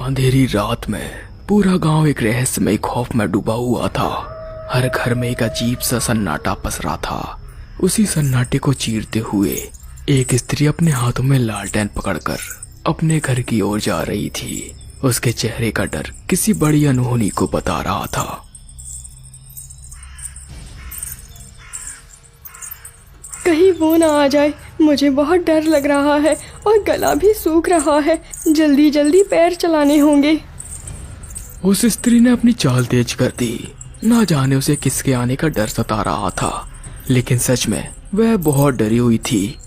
अंधेरी रात में पूरा गांव एक रहस्यमय खौफ में डूबा हुआ था। हर घर में एक अजीब सा सन्नाटा पसरा था। उसी सन्नाटे को चीरते हुए एक स्त्री अपने हाथों में लालटेन पकड़कर अपने घर की ओर जा रही थी। उसके चेहरे का डर किसी बड़ी अनहोनी को बता रहा था। कहीं वो ना आ जाए, मुझे बहुत डर लग रहा है और गला भी सूख रहा है। जल्दी जल्दी पैर चलाने होंगे। उस स्त्री ने अपनी चाल तेज कर दी। ना जाने उसे किसके आने का डर सता रहा था, लेकिन सच में वह बहुत डरी हुई थी।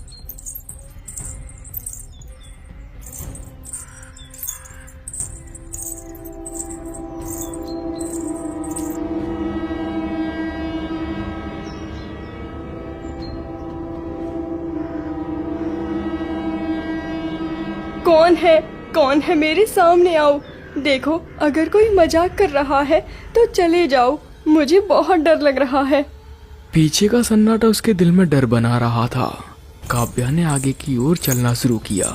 कौन है मेरे सामने आओ। देखो, अगर कोई मजाक कर रहा है तो चले जाओ, मुझे बहुत डर लग रहा है। पीछे का सन्नाटा उसके दिल में डर बना रहा था। काव्या ने आगे की ओर चलना शुरू किया।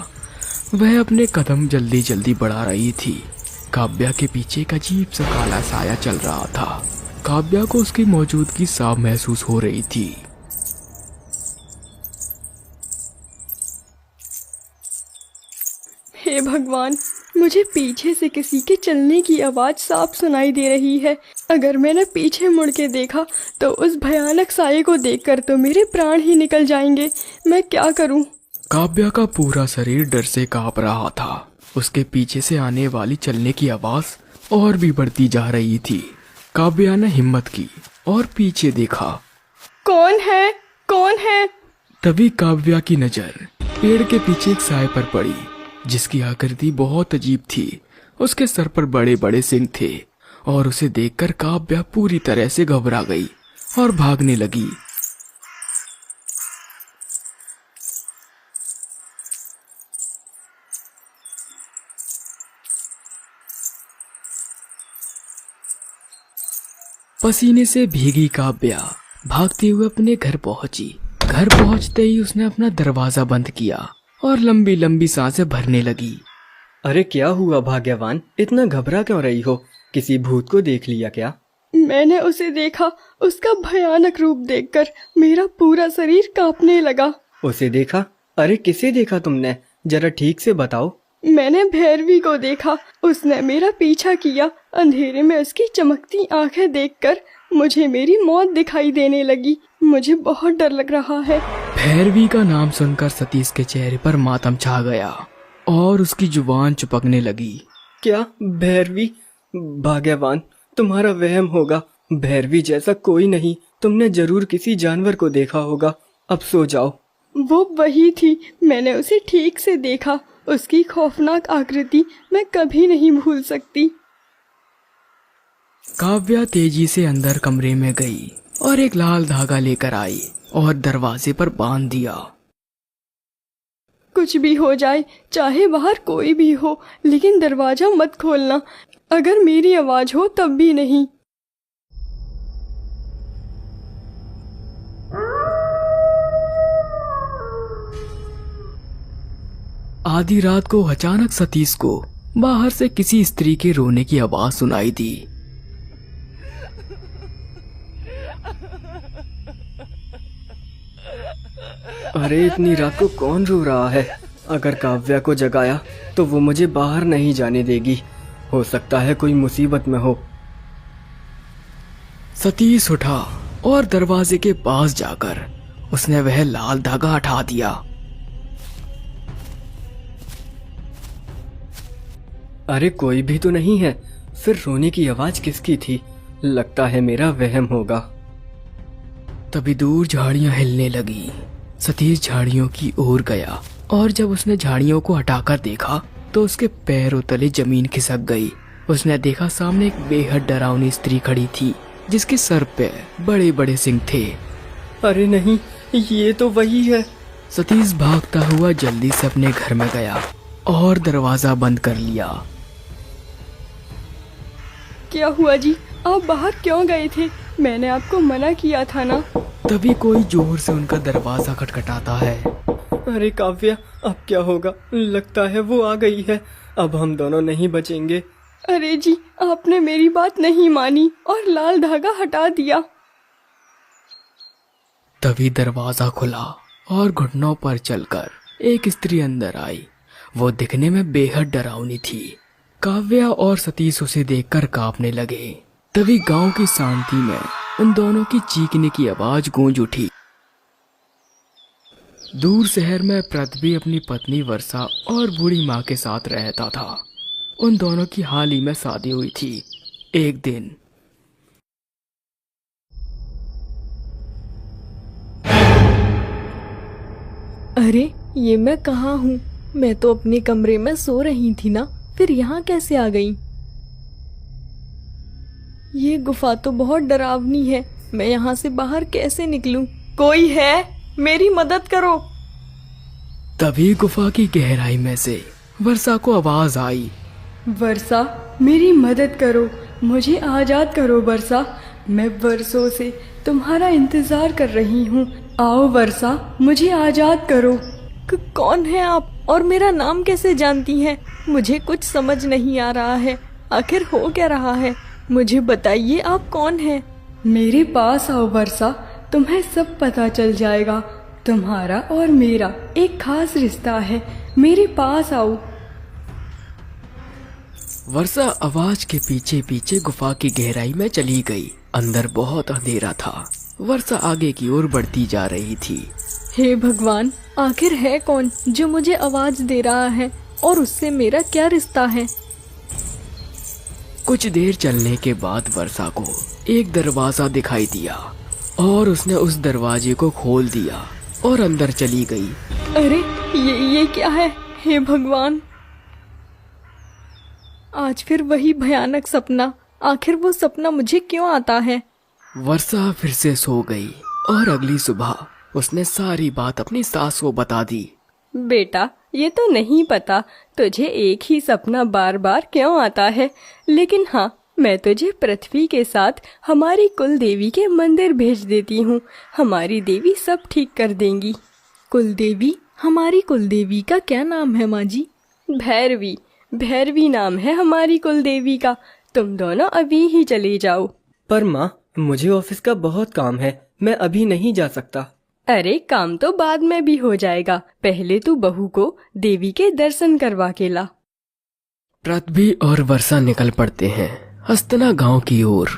वह अपने कदम जल्दी जल्दी बढ़ा रही थी। काव्या के पीछे एक अजीब सा काला साया चल रहा था। काव्या को उसकी मौजूदगी साफ महसूस हो रही थी। हे भगवान, मुझे पीछे से किसी के चलने की आवाज साफ सुनाई दे रही है। अगर मैंने पीछे मुड़ के देखा तो उस भयानक साये को देखकर तो मेरे प्राण ही निकल जाएंगे। मैं क्या करूं? काव्या का पूरा शरीर डर से कांप रहा था। उसके पीछे से आने वाली चलने की आवाज और भी बढ़ती जा रही थी। काव्या ने हिम्मत की और पीछे देखा। कौन है? तभी काव्या की नजर पेड़ के पीछे एक साए पर पड़ी, जिसकी आकृति बहुत अजीब थी। उसके सर पर बड़े बड़े सिंग थे और उसे देखकर काव्या पूरी तरह से घबरा गई और भागने लगी। पसीने से भीगी काव्या भागते हुए अपने घर पहुंची। घर पहुंचते ही उसने अपना दरवाजा बंद किया और लंबी लंबी सांसें भरने लगी। अरे क्या हुआ भाग्यवान, इतना घबरा क्यों रही हो? किसी भूत को देख लिया क्या? मैंने उसे देखा। उसका भयानक रूप देखकर मेरा पूरा शरीर कांपने लगा। उसे देखा? अरे किसे देखा तुमने? जरा ठीक से बताओ। मैंने भैरवी को देखा। उसने मेरा पीछा किया। अंधेरे में उसकी चमकती आंखें देखकर मुझे मेरी मौत दिखाई देने लगी। मुझे बहुत डर लग रहा है। भैरवी का नाम सुनकर सतीश के चेहरे पर मातम छा गया और उसकी जुबान चिपकने लगी। क्या भैरवी? भाग्यवान, तुम्हारा वहम होगा। भैरवी जैसा कोई नहीं। तुमने जरूर किसी जानवर को देखा होगा। अब सो जाओ। वो वही थी। मैंने उसे ठीक से देखा। उसकी खौफनाक आकृति मैं कभी नहीं भूल सकती। काव्या तेजी से अंदर कमरे में गई और एक लाल धागा लेकर आई और दरवाजे पर बांध दिया। कुछ भी हो जाए, चाहे बाहर कोई भी हो, लेकिन दरवाजा मत खोलना। अगर मेरी आवाज हो तब भी नहीं। आधी रात को अचानक सतीश को बाहर से किसी स्त्री के रोने की आवाज सुनाई दी। अरे इतनी रात को कौन रो रहा है? अगर काव्या को जगाया तो वो मुझे बाहर नहीं जाने देगी। हो सकता है कोई मुसीबत में हो। सतीश उठा और दरवाजे के पास जाकर उसने वह लाल धागा हटा दिया। अरे कोई भी तो नहीं है। फिर रोने की आवाज किसकी थी? लगता है मेरा वहम होगा। तभी दूर झाड़ियां हिलने लगी। सतीश झाड़ियों की ओर गया और जब उसने झाड़ियों को हटाकर देखा तो उसके पैरों तले जमीन खिसक गई। उसने देखा सामने एक बेहद डरावनी स्त्री खड़ी थी, जिसके सर पे बड़े बड़े सिंग थे। अरे नहीं, ये तो वही है। सतीश भागता हुआ जल्दी से अपने घर में गया और दरवाजा बंद कर लिया। क्या हुआ जी? आप बाहर क्यों गए थे? मैंने आपको मना किया था ना। तभी कोई जोर से उनका दरवाजा खटखटाता है। अरे काव्या, अब क्या होगा? लगता है वो आ गई है। अब हम दोनों नहीं बचेंगे। अरे जी, आपने मेरी बात नहीं मानी और लाल धागा हटा दिया। तभी दरवाजा खुला और घुटनों पर चलकर एक स्त्री अंदर आई। वो दिखने में बेहद डरावनी थी। काव्या और सतीश उसे देखकर कांपने लगे। तभी गांव की शांति में उन दोनों की चीखने की आवाज गूंज उठी। दूर शहर में पृथ्वी अपनी पत्नी वर्षा और बूढ़ी माँ के साथ रहता था। उन दोनों की हाल ही में शादी हुई थी। एक दिन अरे ये मैं कहाँ हूँ? मैं तो अपने कमरे में सो रही थी ना, फिर यहाँ कैसे आ गई? ये गुफा तो बहुत डरावनी है। मैं यहाँ से बाहर कैसे निकलूं? कोई है? मेरी मदद करो। तभी गुफा की गहराई में से वर्षा को आवाज आई। वर्षा, मेरी मदद करो, मुझे आजाद करो वर्षा। मैं वर्षों से तुम्हारा इंतजार कर रही हूँ। आओ वर्षा, मुझे आजाद करो। कौन है आप और मेरा नाम कैसे जानती हैं? मुझे कुछ समझ नहीं आ रहा है। आखिर हो क्या रहा है? मुझे बताइए, आप कौन हैं? मेरे पास आओ वर्षा, तुम्हें सब पता चल जाएगा। तुम्हारा और मेरा एक खास रिश्ता है। मेरे पास आओ। वर्षा आवाज के पीछे पीछे गुफा की गहराई में चली गई। अंदर बहुत अंधेरा था। वर्षा आगे की ओर बढ़ती जा रही थी। हे भगवान, आखिर है कौन जो मुझे आवाज दे रहा है और उससे मेरा क्या रिश्ता है? कुछ देर चलने के बाद वर्षा को एक दरवाजा दिखाई दिया और उसने उस दरवाजे को खोल दिया और अंदर चली गई। अरे ये क्या है? हे भगवान, आज फिर वही भयानक सपना। आखिर वो सपना मुझे क्यों आता है? वर्षा फिर से सो गई और अगली सुबह उसने सारी बात अपनी सास को बता दी। बेटा, ये तो नहीं पता तुझे एक ही सपना बार बार क्यों आता है, लेकिन हाँ, मैं तुझे पृथ्वी के साथ हमारी कुल देवी के मंदिर भेज देती हूँ। हमारी देवी सब ठीक कर देंगी। कुल देवी? हमारी कुल देवी का क्या नाम है माँ जी? भैरवी। भैरवी नाम है हमारी कुल देवी का। तुम दोनों अभी ही चले जाओ। पर माँ, मुझे ऑफिस का बहुत काम है, मैं अभी नहीं जा सकता। अरे काम तो बाद में भी हो जाएगा, पहले तू बहू को देवी के दर्शन करवा के ला। पृथ्वी और वर्षा निकल पड़ते हैं हस्तना गांव की ओर।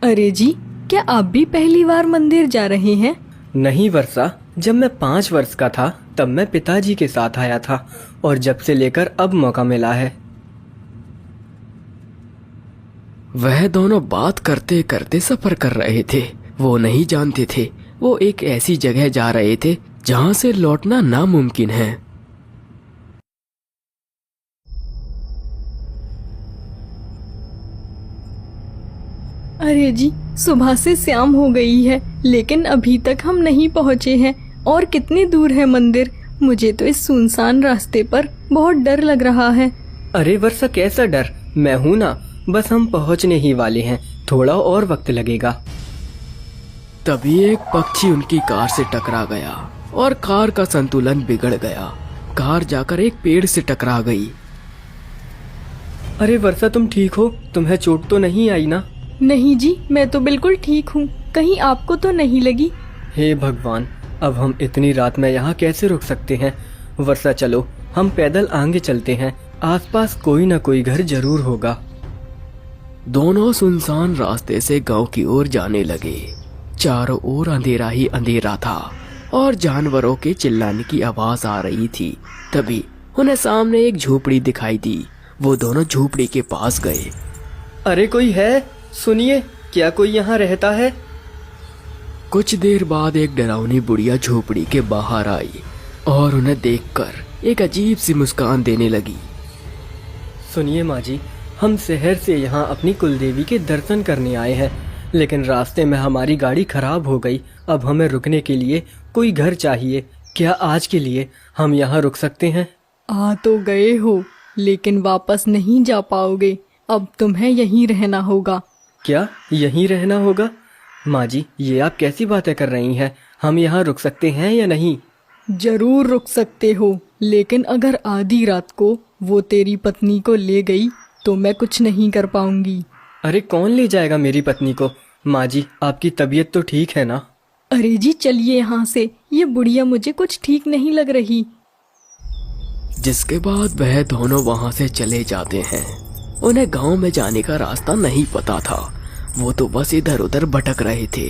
अरे जी, क्या आप भी पहली बार मंदिर जा रहे हैं? नहीं वर्षा, जब मैं 5 वर्ष का था तब मैं पिताजी के साथ आया था और जब से लेकर अब मौका मिला है। वह दोनों बात करते करते सफर कर रहे थे। वो नहीं जानते थे वो एक ऐसी जगह जा रहे थे जहां से लौटना नामुमकिन है। अरे जी, सुबह से शाम हो गई है लेकिन अभी तक हम नहीं पहुँचे हैं। और कितनी दूर है मंदिर? मुझे तो इस सुनसान रास्ते पर बहुत डर लग रहा है। अरे वर्षा, कैसा डर? मैं हूँ ना, बस हम पहुँचने ही वाले हैं, थोड़ा और वक्त लगेगा। तभी एक पक्षी उनकी कार से टकरा गया और कार का संतुलन बिगड़ गया। कार जाकर एक पेड़ से टकरा गई। अरे वर्षा, तुम ठीक हो? तुम्हें चोट तो नहीं आई ना? नहीं जी, मैं तो बिल्कुल ठीक हूँ। कहीं आपको तो नहीं लगी? हे भगवान, अब हम इतनी रात में यहाँ कैसे रुक सकते हैं? वर्षा, चलो हम पैदल आगे चलते हैं, आसपास कोई ना कोई घर जरूर होगा। दोनों सुनसान रास्ते से गांव की ओर जाने लगे। चारों ओर अंधेरा ही अंधेरा था और जानवरों के चिल्लाने की आवाज आ रही थी। तभी उन्हें सामने एक झोपड़ी दिखाई दी। वो दोनों झोपड़ी के पास गए। अरे कोई है? सुनिए, क्या कोई यहाँ रहता है? कुछ देर बाद एक डरावनी बुढ़िया झोपड़ी के बाहर आई और उन्हें देखकर एक अजीब सी मुस्कान देने लगी। सुनिए माँ जी, हम शहर से यहाँ अपनी कुलदेवी के दर्शन करने आए हैं, लेकिन रास्ते में हमारी गाड़ी खराब हो गई। अब हमें रुकने के लिए कोई घर चाहिए। क्या आज के लिए हम यहाँ रुक सकते हैं? आ तो गए हो लेकिन वापस नहीं जा पाओगे। अब तुम्हें यहीं रहना होगा। क्या यहीं रहना होगा? माँ जी, ये आप कैसी बातें कर रही हैं? हम यहाँ रुक सकते हैं या नहीं? जरूर रुक सकते हो, लेकिन अगर आधी रात को वो तेरी पत्नी को ले गई तो मैं कुछ नहीं कर पाऊंगी। अरे कौन ले जाएगा मेरी पत्नी को? माँ जी, आपकी तबीयत तो ठीक है ना? अरे जी चलिए यहाँ से, ये बुढ़िया मुझे कुछ ठीक नहीं लग रही। जिसके बाद वह दोनों वहां से चले जाते हैं। उन्हें गांव में जाने का रास्ता नहीं पता था, वो तो बस इधर उधर भटक रहे थे।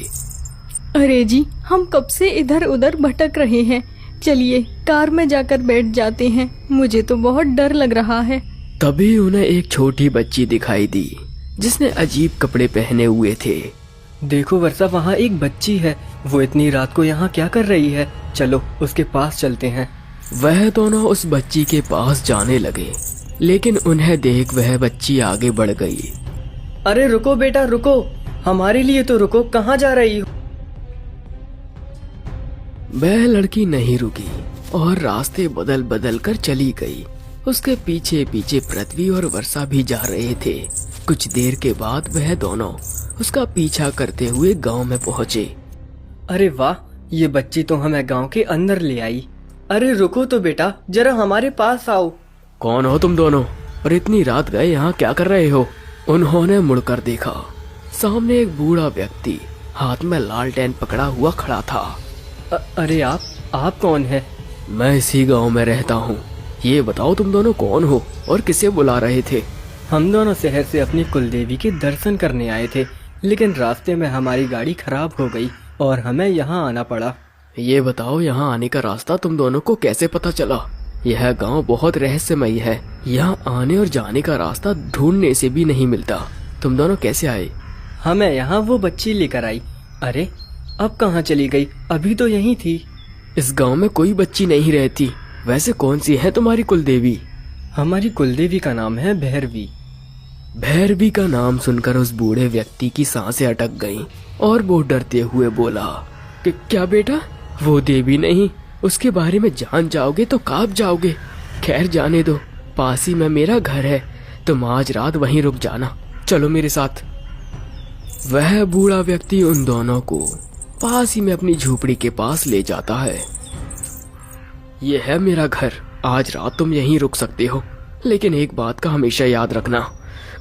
अरे जी, हम कब से इधर उधर भटक रहे हैं। चलिए कार में जाकर बैठ जाते हैं, मुझे तो बहुत डर लग रहा है। तभी उन्हें एक छोटी बच्ची दिखाई दी जिसने अजीब कपड़े पहने हुए थे। देखो वर्षा, वहाँ एक बच्ची है। वो इतनी रात को यहाँ क्या कर रही है? चलो उसके पास चलते हैं। वह दोनों उस बच्ची के पास जाने लगे, लेकिन उन्हें देख वह बच्ची आगे बढ़ गई। अरे रुको बेटा रुको, हमारे लिए तो रुको, कहाँ जा रही हो? वह लड़की नहीं रुकी और रास्ते बदल बदल कर चली गई। उसके पीछे पीछे पृथ्वी और वर्षा भी जा रहे थे। कुछ देर के बाद वह दोनों उसका पीछा करते हुए गांव में पहुंचे। अरे वाह, ये बच्ची तो हमें गांव के अंदर ले आई। अरे रुको तो बेटा, जरा हमारे पास आओ। कौन हो तुम दोनों और इतनी रात गए यहाँ क्या कर रहे हो? उन्होंने मुड़कर देखा, सामने एक बूढ़ा व्यक्ति हाथ में लालटेन पकड़ा हुआ खड़ा था। अरे आप कौन है? मैं इसी गांव में रहता हूँ। ये बताओ तुम दोनों कौन हो और किसे बुला रहे थे? हम दोनों शहर से अपनी कुलदेवी के दर्शन करने आए थे, लेकिन रास्ते में हमारी गाड़ी खराब हो गई और हमें यहाँ आना पड़ा। ये बताओ यहाँ आने का रास्ता तुम दोनों को कैसे पता चला? यह गांव बहुत रहस्यमयी है, यहाँ आने और जाने का रास्ता ढूंढने से भी नहीं मिलता। तुम दोनों कैसे आए? हमें यहाँ वो बच्ची लेकर आई। अरे अब कहाँ चली गई? अभी तो यहीं थी। इस गांव में कोई बच्ची नहीं रहती। वैसे कौन सी है तुम्हारी कुलदेवी? हमारी कुलदेवी का नाम है भैरवी। भैरवी का नाम सुनकर उस बूढ़े व्यक्ति की सांसें अटक गईं और वो डरते हुए बोला कि क्या बेटा, वो देवी नहीं, उसके बारे में जान जाओगे तो कांप जाओगे। खैर जाने दो, पास ही में मेरा घर है, तुम आज रात वहीं रुक जाना। चलो मेरे साथ। वह बूढ़ा व्यक्ति उन दोनों को पास ही में अपनी झोपड़ी के पास ले जाता है। ये है मेरा घर, आज रात तुम यहीं रुक सकते हो, लेकिन एक बात का हमेशा याद रखना,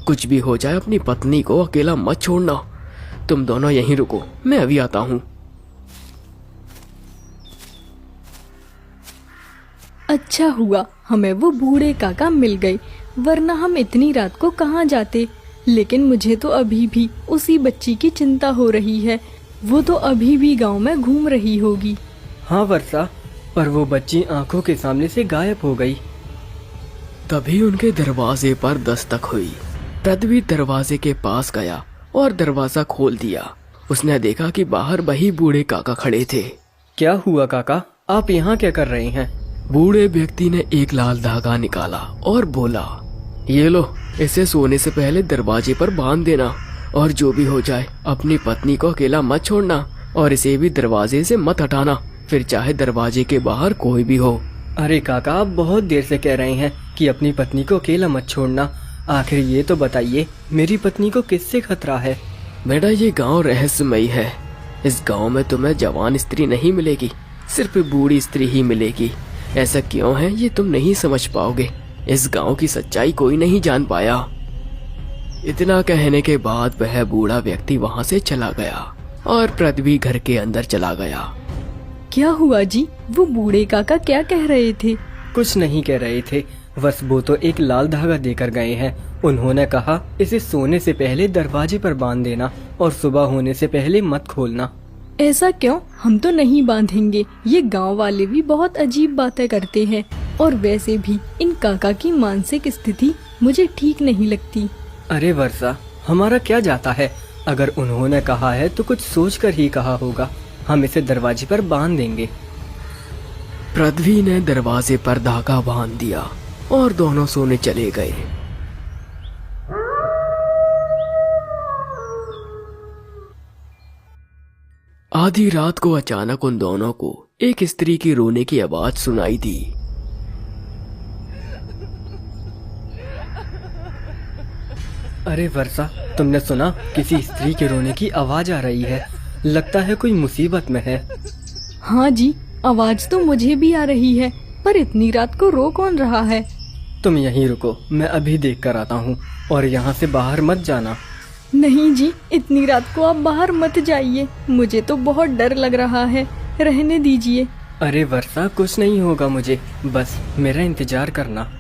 कुछ भी हो जाए अपनी पत्नी को अकेला मत छोड़ना। तुम दोनों यहीं रुको, मैं अभी आता हूँ। अच्छा हुआ हमें वो बूढ़े काका मिल गए, वरना हम इतनी रात को कहाँ जाते। लेकिन मुझे तो अभी भी उसी बच्ची की चिंता हो रही है, वो तो अभी भी गांव में घूम रही होगी। हाँ वर्षा, पर वो बच्ची आंखों के सामने से गायब हो गई। तभी उनके दरवाजे पर दस्तक हुई। पृथ्वी दरवाजे के पास गया और दरवाजा खोल दिया। उसने देखा कि बाहर वही बूढ़े काका खड़े थे। क्या हुआ काका, आप यहाँ क्या कर रहे हैं? बूढ़े व्यक्ति ने एक लाल धागा निकाला और बोला, ये लो, इसे सोने से पहले दरवाजे पर बांध देना और जो भी हो जाए अपनी पत्नी को अकेला मत छोड़ना और इसे भी दरवाजे से मत हटाना, फिर चाहे दरवाजे के बाहर कोई भी हो। अरे काका, आप बहुत देर से कह रहे हैं कि अपनी पत्नी को अकेला मत छोड़ना। आखिर ये तो बताइए, मेरी पत्नी को किससे खतरा है? बेटा, ये गांव रहस्यमयी है। इस गांव में तुम्हें जवान स्त्री नहीं मिलेगी, सिर्फ बूढ़ी स्त्री ही मिलेगी। ऐसा क्यों है ये तुम नहीं समझ पाओगे। इस गांव की सच्चाई कोई नहीं जान पाया। इतना कहने के बाद वह बूढ़ा व्यक्ति वहां से चला गया और पृथ्वी घर के अंदर चला गया। क्या हुआ जी, वो बूढ़े काका क्या कह रहे थे? कुछ नहीं कह रहे थे, बस वो तो एक लाल धागा देकर गए हैं। उन्होंने कहा इसे सोने से पहले दरवाजे पर बांध देना और सुबह होने से पहले मत खोलना। ऐसा क्यों? हम तो नहीं बांधेंगे। ये गांव वाले भी बहुत अजीब बातें करते हैं और वैसे भी इन काका की मानसिक स्थिति मुझे ठीक नहीं लगती। अरे वर्षा, हमारा क्या जाता है, अगर उन्होंने कहा है तो कुछ सोच कर ही कहा होगा। हम इसे दरवाजे पर बांध देंगे। पृथ्वी ने दरवाजे पर धागा बांध दिया और दोनों सोने चले गए। आधी रात को अचानक उन दोनों को एक स्त्री की रोने की आवाज सुनाई दी। अरे वर्षा, तुमने सुना? किसी स्त्री के रोने की आवाज आ रही है। लगता है कोई मुसीबत में है। हाँ जी, आवाज तो मुझे भी आ रही है, पर इतनी रात को रो कौन रहा है? तुम यहीं रुको, मैं अभी देख कर आता हूँ, और यहाँ से बाहर मत जाना। नहीं जी, इतनी रात को आप बाहर मत जाइए, मुझे तो बहुत डर लग रहा है, रहने दीजिए। अरे वर्षा, कुछ नहीं होगा मुझे, बस मेरा इंतजार करना।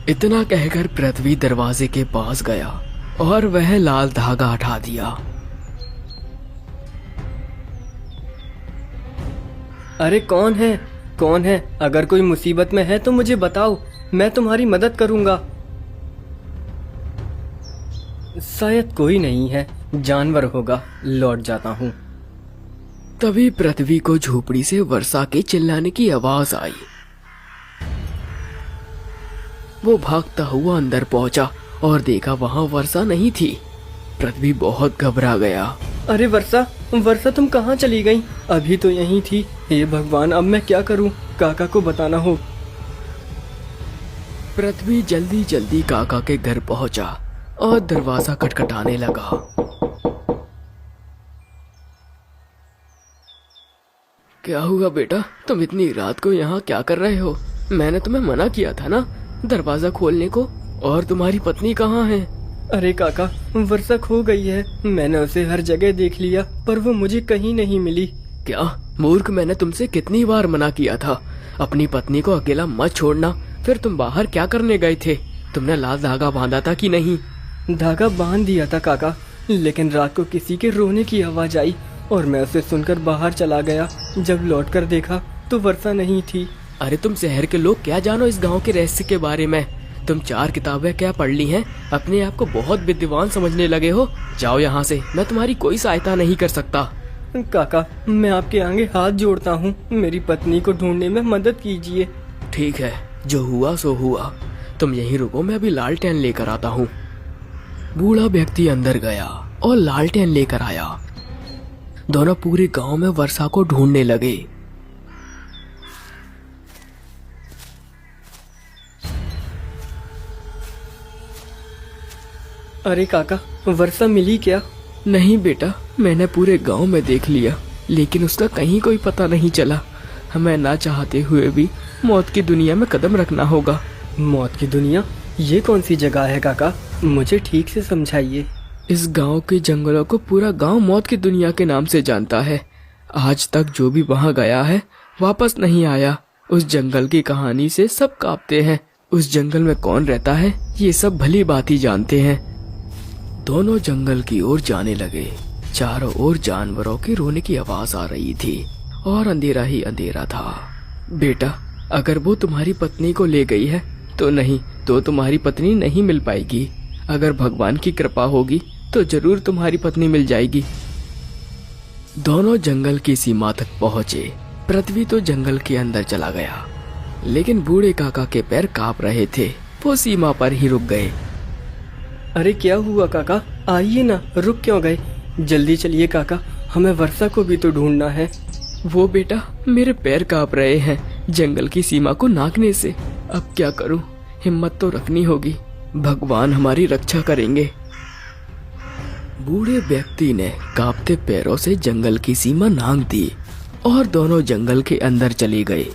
इतना कहकर पृथ्वी दरवाजे के पास गया और वह लाल धागा हटा दिया। अरे कौन है, कौन है? अगर कोई मुसीबत में है तो मुझे बताओ, मैं तुम्हारी मदद करूंगा। शायद कोई नहीं है, जानवर होगा, लौट जाता हूँ। तभी पृथ्वी को झोपड़ी से वर्षा के चिल्लाने की आवाज आई। वो भागता हुआ अंदर पहुंचा और देखा वहां वर्षा नहीं थी। पृथ्वी बहुत घबरा गया। अरे वर्षा, वर्षा तुम कहाँ चली गई? अभी तो यहीं थी। हे भगवान, अब मैं क्या करूँ? काका को बताना हो। पृथ्वी जल्दी जल्दी काका के घर पहुंचा और दरवाजा खटखटाने लगा। क्या हुआ बेटा, तुम इतनी रात को यहाँ क्या कर रहे हो? मैंने तुम्हें मना किया था ना दरवाजा खोलने को। और तुम्हारी पत्नी कहाँ है? अरे काका, वर्षा खो गई है। मैंने उसे हर जगह देख लिया, पर वो मुझे कहीं नहीं मिली। क्या मूर्ख, मैंने तुमसे कितनी बार मना किया था अपनी पत्नी को अकेला मत छोड़ना। फिर तुम बाहर क्या करने गए थे? तुमने लाल धागा बांधा था कि नहीं? धागा बांध दिया था काका, लेकिन रात को किसी के रोने की आवाज आई और मैं उसे सुनकर बाहर चला गया। जब लौटकर देखा तो वर्षा नहीं थी। अरे तुम शहर के लोग क्या जानो इस गांव के रहस्य के बारे में? तुम 4 किताबें क्या पढ़ ली हैं? अपने आप को बहुत विद्वान समझने लगे हो। जाओ यहाँ से, मैं तुम्हारी कोई सहायता नहीं कर सकता। काका, मैं आपके आगे हाथ जोड़ता हूँ, मेरी पत्नी को ढूंढने में मदद कीजिए। ठीक है, जो हुआ सो हुआ। तुम यहीं रुको, मैं अभी लालटेन लेकर आता हूँ। बूढ़ा व्यक्ति अंदर गया और लालटेन लेकर आया। दोनों पूरे गांव में वर्षा को ढूंढने लगे। अरे काका, वर्षा मिली क्या? नहीं बेटा, मैंने पूरे गांव में देख लिया, लेकिन उसका कहीं कोई पता नहीं चला। हमें ना चाहते हुए भी मौत की दुनिया में कदम रखना होगा। मौत की दुनिया? ये कौन सी जगह है काका? मुझे ठीक से समझाइए। इस गांव के जंगलों को पूरा गांव मौत की दुनिया के नाम से जानता है। आज तक जो भी वहां गया है वापस नहीं आया। उस जंगल की कहानी से सब कांपते हैं। उस जंगल में कौन रहता है ये सब भली बात ही जानते हैं। दोनों जंगल की ओर जाने लगे। चारों ओर जानवरों की रोने की आवाज आ रही थी और अंधेरा ही अंधेरा था। बेटा, अगर वो तुम्हारी पत्नी को ले गई है तो नहीं तो तुम्हारी पत्नी नहीं मिल पाएगी। अगर भगवान की कृपा होगी तो जरूर तुम्हारी पत्नी मिल जाएगी। दोनों जंगल की सीमा तक पहुंचे। पृथ्वी तो जंगल के अंदर चला गया, लेकिन बूढ़े काका के पैर कांप रहे थे। वो सीमा पर ही रुक गए। अरे क्या हुआ काका? आइए ना, रुक क्यों गए? जल्दी चलिए काका, हमें वर्षा को भी तो ढूंढना है। वो बेटा, मेरे पैर कांप रहे हैं जंगल की सीमा को नागने से। अब क्या करूं? हिम्मत तो रखनी होगी, भगवान हमारी रक्षा करेंगे। बूढ़े व्यक्ति ने कांपते पैरों से जंगल की सीमा नांग दी और दोनों जंगल के अंदर चले गए।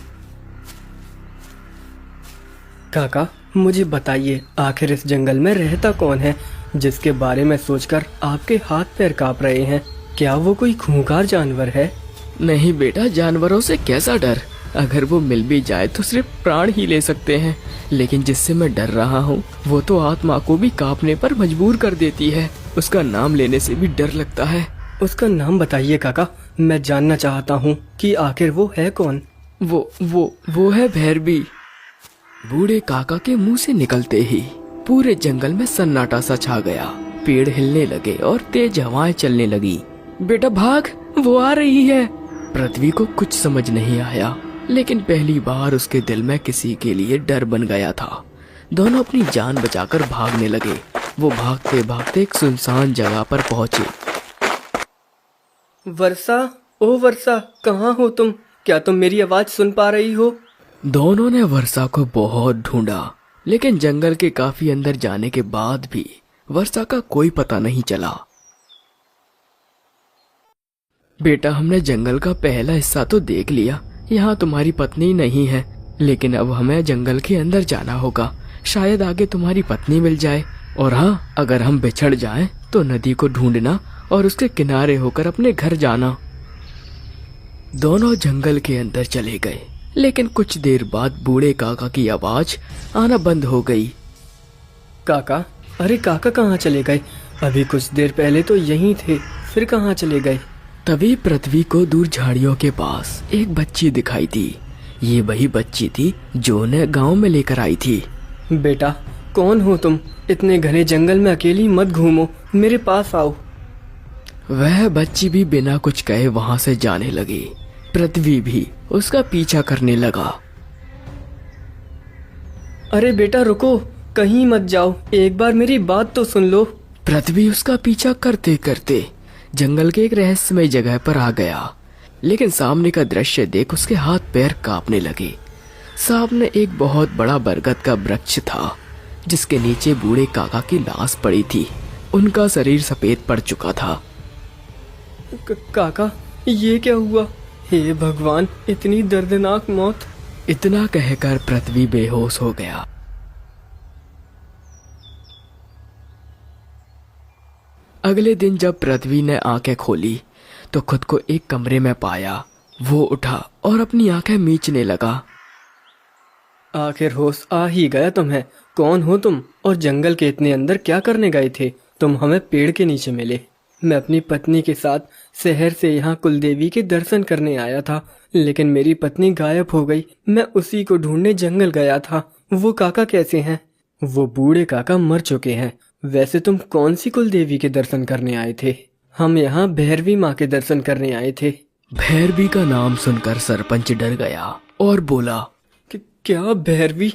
काका, मुझे बताइए, आखिर इस जंगल में रहता कौन है जिसके बारे में सोचकर आपके हाथ पैर कांप रहे हैं? क्या वो कोई खूंखार जानवर है? नहीं बेटा, जानवरों से कैसा डर। अगर वो मिल भी जाए तो सिर्फ प्राण ही ले सकते हैं, लेकिन जिससे मैं डर रहा हूँ वो तो आत्मा को भी कांपने पर मजबूर कर देती है। उसका नाम लेने से भी डर लगता है। उसका नाम बताइए काका, मैं जानना चाहता हूँ कि आखिर वो है कौन। वो है भैरवी। बूढ़े काका के मुंह से निकलते ही पूरे जंगल में सन्नाटा सा छा गया। पेड़ हिलने लगे और तेज हवाएं चलने लगी। बेटा भाग, वो आ रही है। पृथ्वी को कुछ समझ नहीं आया, लेकिन पहली बार उसके दिल में किसी के लिए डर बन गया था। दोनों अपनी जान बचाकर भागने लगे। वो भागते भागते एक सुनसान जगह पर पहुंचे। वर्षा, ओ वर्षा, कहाँ हो तुम? क्या तुम मेरी आवाज सुन पा रही हो? दोनों ने वर्षा को बहुत ढूंढा, लेकिन जंगल के काफी अंदर जाने के बाद भी वर्षा का कोई पता नहीं चला। बेटा, हमने जंगल का पहला हिस्सा तो देख लिया। यहाँ तुम्हारी पत्नी नहीं है, लेकिन अब हमें जंगल के अंदर जाना होगा। शायद आगे तुम्हारी पत्नी मिल जाए। और हाँ, अगर हम बिछड़ जाएं तो नदी को ढूंढना और उसके किनारे होकर अपने घर जाना। दोनों जंगल के अंदर चले गए, लेकिन कुछ देर बाद बूढ़े काका की आवाज आना बंद हो गई। काका, अरे काका कहाँ चले गए? अभी कुछ देर पहले तो यहीं थे, फिर कहाँ चले गए? तभी पृथ्वी को दूर झाड़ियों के पास एक बच्ची दिखाई दी। ये वही बच्ची थी जो उन्हें गांव में लेकर आई थी। बेटा, कौन हो तुम? इतने घने जंगल में अकेली मत घूमो, मेरे पास आओ। वह बच्ची भी बिना कुछ कहे वहां से जाने लगी। पृथ्वी भी उसका पीछा करने लगा। अरे बेटा रुको, कहीं मत जाओ, एक बार मेरी बात तो सुन लो। पृथ्वी उसका पीछा करते करते जंगल के एक रहस्यमय जगह पर आ गया, लेकिन सामने का दृश्य देख उसके हाथ पैर कांपने लगे। सामने एक बहुत बड़ा बरगद का वृक्ष था, जिसके नीचे बूढ़े काका की लाश पड़ी थी। उनका शरीर सफेद पड़ चुका था। काका, ये क्या हुआ? हे भगवान, इतनी दर्दनाक मौत। इतना कहकर पृथ्वी बेहोश हो गया। अगले दिन जब पृथ्वी ने आंखें खोली तो खुद को एक कमरे में पाया। वो उठा और अपनी आंखें मीचने लगा। आखिर होश आ ही गया तुम्हें। कौन हो तुम और जंगल के इतने अंदर क्या करने गए थे? तुम हमें पेड़ के नीचे मिले। मैं अपनी पत्नी के साथ शहर से यहाँ कुलदेवी के दर्शन करने आया था, लेकिन मेरी पत्नी गायब हो गई। मैं उसी को ढूंढने जंगल गया था। वो काका कैसे हैं? वो बूढ़े काका मर चुके हैं। वैसे तुम कौन सी कुलदेवी के दर्शन करने आए थे? हम यहाँ भैरवी माँ के दर्शन करने आए थे। भैरवी का नाम सुनकर सरपंच डर गया और बोला, क्या भैरवी?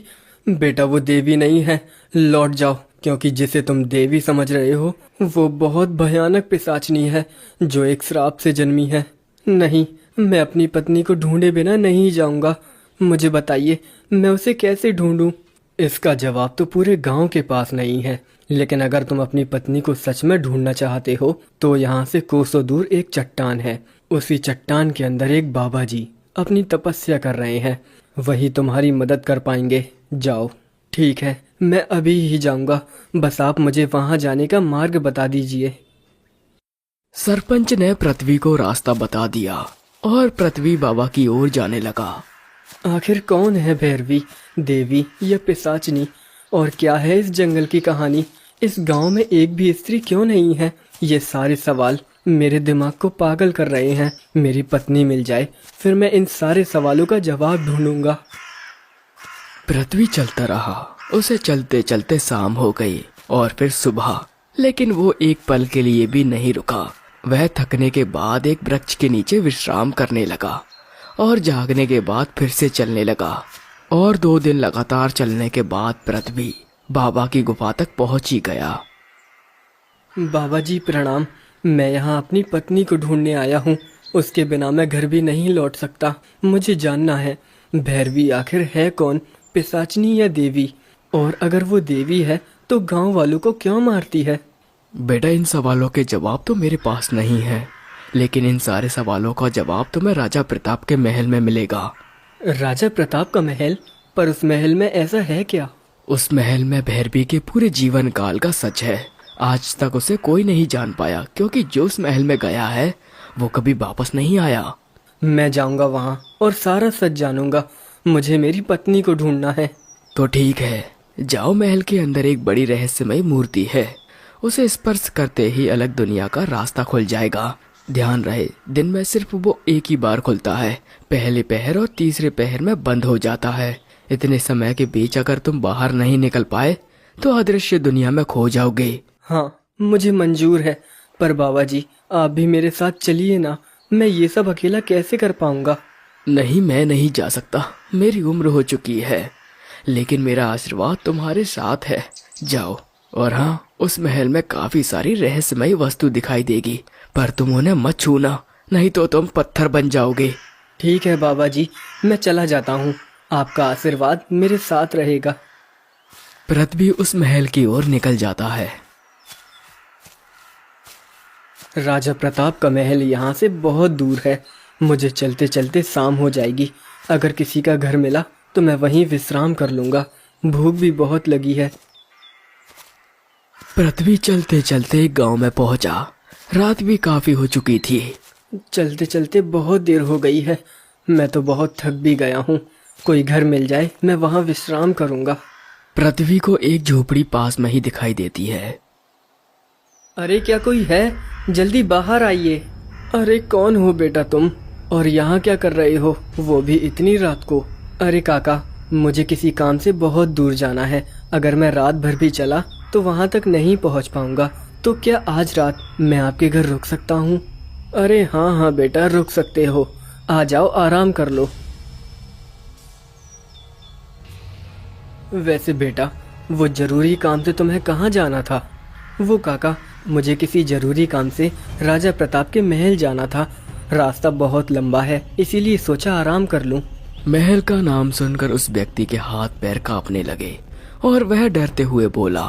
बेटा, वो देवी नहीं है, लौट जाओ, क्योंकि जिसे तुम देवी समझ रहे हो वो बहुत भयानक पिशाचनी है जो एक श्राप से जन्मी है। नहीं, मैं अपनी पत्नी को ढूंढे बिना नहीं जाऊंगा। मुझे बताइए, मैं उसे कैसे ढूंढूं? इसका जवाब तो पूरे गांव के पास नहीं है, लेकिन अगर तुम अपनी पत्नी को सच में ढूंढना चाहते हो तो यहाँ से कोसों दूर एक चट्टान है। उसी चट्टान के अंदर एक बाबा जी अपनी तपस्या कर रहे हैं, वही तुम्हारी मदद कर पाएंगे। जाओ। ठीक है, मैं अभी ही जाऊंगा, बस आप मुझे वहां जाने का मार्ग बता दीजिए। सरपंच ने पृथ्वी को रास्ता बता दिया और पृथ्वी बाबा की ओर जाने लगा। आखिर कौन है भैरवी, देवी या पिशाचनी, और क्या है इस जंगल की कहानी? इस गांव में एक भी स्त्री क्यों नहीं है? ये सारे सवाल मेरे दिमाग को पागल कर रहे हैं। मेरी पत्नी मिल जाए, फिर मैं इन सारे सवालों का जवाब ढूंढूंगा। पृथ्वी चलता रहा। उसे चलते चलते शाम हो गई और फिर सुबह, लेकिन वो एक पल के लिए भी नहीं रुका। वह थकने के बाद एक वृक्ष के नीचे विश्राम करने लगा और जागने के बाद फिर से चलने लगा। और 2 दिन लगातार चलने के बाद पृथ्वी बाबा की गुफा तक पहुंच ही गया। बाबा जी प्रणाम। मैं यहाँ अपनी पत्नी को ढूंढने आया हूँ। उसके बिना मैं घर भी नहीं लौट सकता। मुझे जानना है, भैरवी आखिर है कौन, पिशाचनी या देवी? और अगर वो देवी है तो गांव वालों को क्यों मारती है? बेटा, इन सवालों के जवाब तो मेरे पास नहीं है, लेकिन इन सारे सवालों का जवाब तुम्हें राजा प्रताप के महल में मिलेगा। राजा प्रताप का महल? पर उस महल में ऐसा है क्या? उस महल में भैरवी के पूरे जीवन काल का सच है। आज तक उसे कोई नहीं जान पाया, क्योंकि जो उस महल में गया है वो कभी वापस नहीं आया। मैं जाऊंगा वहाँ और सारा सच जानूंगा। मुझे मेरी पत्नी को ढूंढना है। तो ठीक है, जाओ। महल के अंदर एक बड़ी रहस्यमय मूर्ति है, उसे स्पर्श करते ही अलग दुनिया का रास्ता खुल जाएगा। ध्यान रहे, दिन में सिर्फ वो एक ही बार खुलता है। पहले पहर और तीसरे पहर में बंद हो जाता है। इतने समय के बीच अगर तुम बाहर नहीं निकल पाए तो अदृश्य दुनिया में खो जाओगे। हाँ, मुझे मंजूर है, पर बाबा जी आप भी मेरे साथ चलिए ना। मैं ये सब अकेला कैसे कर पाऊंगा? नहीं, मैं नहीं जा सकता, मेरी उम्र हो चुकी है, लेकिन मेरा आशीर्वाद तुम्हारे साथ है। जाओ। और हाँ, उस महल में काफी सारी रहस्यमय वस्तु दिखाई देगी, पर तुम उन्हें मत छूना, नहीं तो तुम पत्थर बन जाओगे। ठीक है बाबा जी, मैं चला जाता हूँ। आपका आशीर्वाद मेरे साथ रहेगा। पृथ्वी उस महल की ओर निकल जाता है। राजा प्रताप का महल यहाँ से बहुत दूर है। मुझे चलते चलते शाम हो जाएगी। अगर किसी का घर मिला तो मैं वहीं विश्राम कर लूँगा। भूख भी बहुत लगी है। पृथ्वी चलते चलते एक गांव में पहुंचा। रात भी काफी हो चुकी थी। चलते चलते बहुत देर हो गई है। मैं तो बहुत थक भी गया हूँ। कोई घर मिल जाए, मैं वहाँ विश्राम करूँगा। पृथ्वी को एक झोपड़ी पास में ही दिखाई देती है। अरे क्या कोई है? जल्दी बाहर आइए। अरे कौन हो बेटा तुम, और यहाँ क्या कर रहे हो, वो भी इतनी रात को? अरे काका, मुझे किसी काम से बहुत दूर जाना है। अगर मैं रात भर भी चला तो वहाँ तक नहीं पहुँच पाऊँगा। तो क्या आज रात मैं आपके घर रुक सकता हूँ? अरे हाँ हाँ बेटा, रुक सकते हो। आ जाओ, आराम कर लो। वैसे बेटा, वो जरूरी काम से तुम्हें कहाँ जाना था? वो काका, मुझे किसी जरूरी काम से राजा प्रताप के महल जाना था। रास्ता बहुत लंबा है, इसीलिए सोचा आराम कर लूं। महल का नाम सुनकर उस व्यक्ति के हाथ पैर कांपने लगे और वह डरते हुए बोला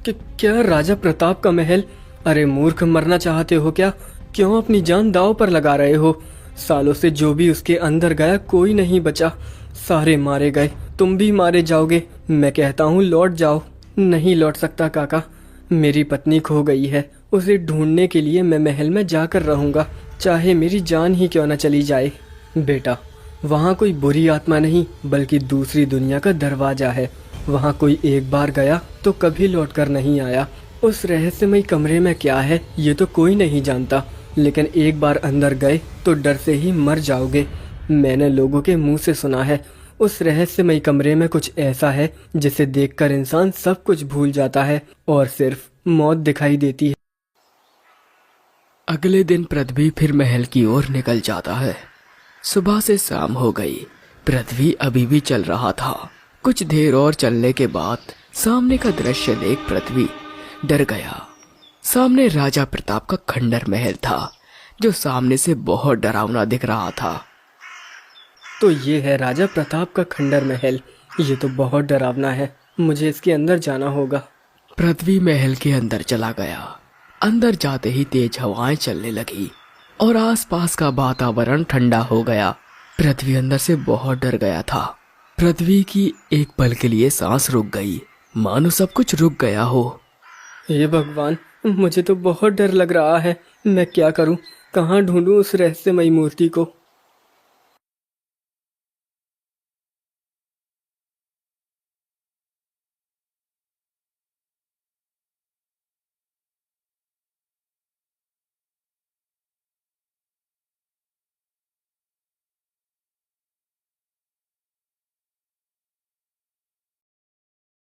कि क्या राजा प्रताप का महल? अरे मूर्ख, मरना चाहते हो क्या? क्यों अपनी जान दांव पर लगा रहे हो? सालों से जो भी उसके अंदर गया कोई नहीं बचा। सारे मारे गए, तुम भी मारे जाओगे। मैं कहता हूँ लौट जाओ। नहीं लौट सकता काका, मेरी पत्नी खो गई है। उसे ढूंढने के लिए मैं महल में जाकर रहूंगा, चाहे मेरी जान ही क्यों न चली जाए। बेटा, वहाँ कोई बुरी आत्मा नहीं, बल्कि दूसरी दुनिया का दरवाजा है। वहाँ कोई एक बार गया तो कभी लौटकर नहीं आया। उस रहस्यमय कमरे में क्या है ये तो कोई नहीं जानता, लेकिन एक बार अंदर गए तो डर से ही मर जाओगे। मैंने लोगों के मुंह से सुना है, उस रहस्यमय कमरे में कुछ ऐसा है जिसे देखकर इंसान सब कुछ भूल जाता है और सिर्फ मौत दिखाई देती है। अगले दिन पृथ्वी फिर महल की ओर निकल जाता है। सुबह से शाम हो गई। पृथ्वी अभी भी चल रहा था। कुछ देर और चलने के बाद सामने का दृश्य देख पृथ्वी डर गया। सामने राजा प्रताप का खंडर महल था, जो सामने से बहुत डरावना दिख रहा था। तो ये है राजा प्रताप का खंडर महल। ये तो बहुत डरावना है, मुझे इसके अंदर जाना होगा। पृथ्वी महल के अंदर चला गया। अंदर जाते ही तेज हवाएं चलने लगी और आसपास का वातावरण ठंडा हो गया। पृथ्वी अंदर से बहुत डर गया था। पृथ्वी की एक पल के लिए सांस रुक गई, मानो सब कुछ रुक गया हो। हे भगवान, मुझे तो बहुत डर लग रहा है। मैं क्या करूं? कहाँ ढूंढूं उस रहस्यमयी मूर्ति को?